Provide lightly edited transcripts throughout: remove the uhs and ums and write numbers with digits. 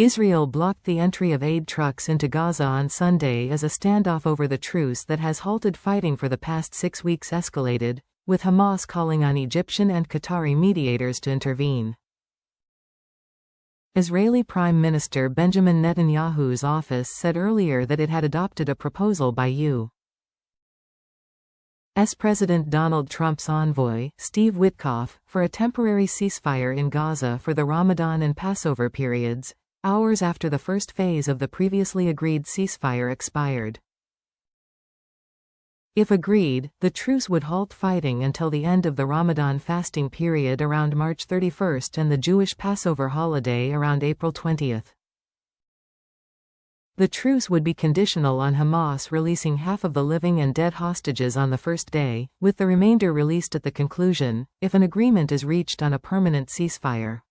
Israel blocked the entry of aid trucks into Gaza on Sunday as a standoff over the truce that has halted fighting for the past 6 weeks escalated, with Hamas calling on Egyptian and Qatari mediators to intervene. Israeli Prime Minister Benjamin Netanyahu's office said earlier that it had adopted a proposal by U.S. President Donald Trump's envoy, Steve Witkoff, for a temporary ceasefire in Gaza for the Ramadan and Passover periods, hours after the first phase of the previously agreed ceasefire expired. If agreed, the truce would halt fighting until the end of the Ramadan fasting period around March 31 and the Jewish Passover holiday around April 20. The truce would be conditional on Hamas releasing half of the living and dead hostages on the first day, with the remainder released at the conclusion, if an agreement is reached on a permanent ceasefire.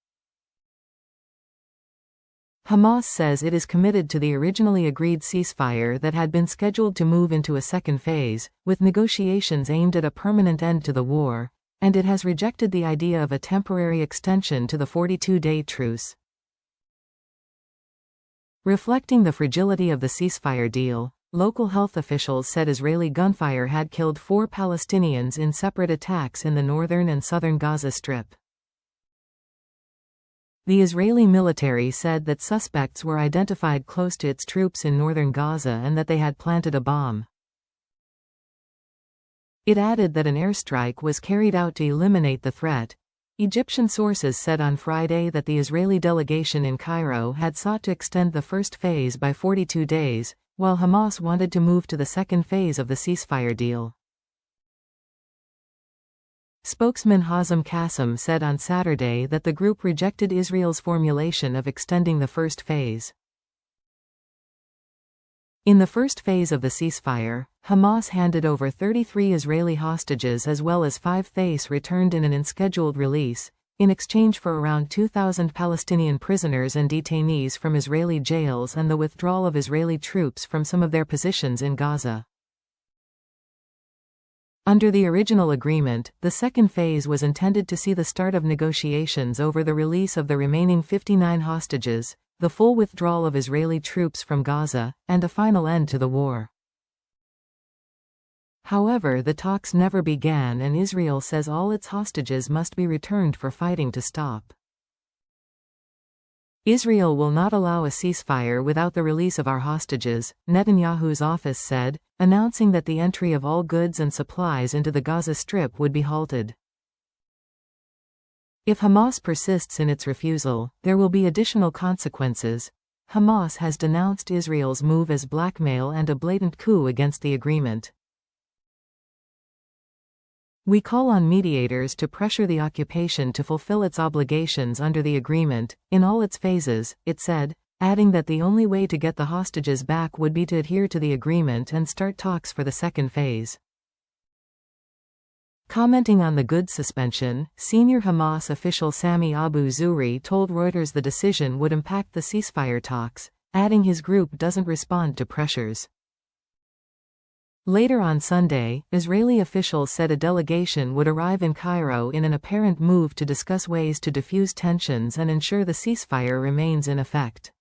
Hamas says it is committed to the originally agreed ceasefire that had been scheduled to move into a second phase, with negotiations aimed at a permanent end to the war, and it has rejected the idea of a temporary extension to the 42-day truce. Reflecting the fragility of the ceasefire deal, local health officials said Israeli gunfire had killed 4 Palestinians in separate attacks in the northern and southern Gaza Strip. The Israeli military said that suspects were identified close to its troops in northern Gaza and that they had planted a bomb. It added that an airstrike was carried out to eliminate the threat. Egyptian sources said on Friday that the Israeli delegation in Cairo had sought to extend the first phase by 42 days, while Hamas wanted to move to the second phase of the ceasefire deal. Spokesman Hazem Qassem said on Saturday that the group rejected Israel's formulation of extending the first phase. In the first phase of the ceasefire, Hamas handed over 33 Israeli hostages as well as 5 Thais returned in an unscheduled release, in exchange for around 2,000 Palestinian prisoners and detainees from Israeli jails and the withdrawal of Israeli troops from some of their positions in Gaza. Under the original agreement, the second phase was intended to see the start of negotiations over the release of the remaining 59 hostages, the full withdrawal of Israeli troops from Gaza, and a final end to the war. However, the talks never began and Israel says all its hostages must be returned for fighting to stop. Israel will not allow a ceasefire without the release of our hostages, Netanyahu's office said, announcing that the entry of all goods and supplies into the Gaza Strip would be halted. If Hamas persists in its refusal, there will be additional consequences. Hamas has denounced Israel's move as blackmail and a blatant coup against the agreement. We call on mediators to pressure the occupation to fulfill its obligations under the agreement, in all its phases, it said, adding that the only way to get the hostages back would be to adhere to the agreement and start talks for the second phase. Commenting on the goods suspension, senior Hamas official Sami Abu Zuhri told Reuters the decision would impact the ceasefire talks, adding his group doesn't respond to pressures. Later on Sunday, Israeli officials said a delegation would arrive in Cairo in an apparent move to discuss ways to defuse tensions and ensure the ceasefire remains in effect.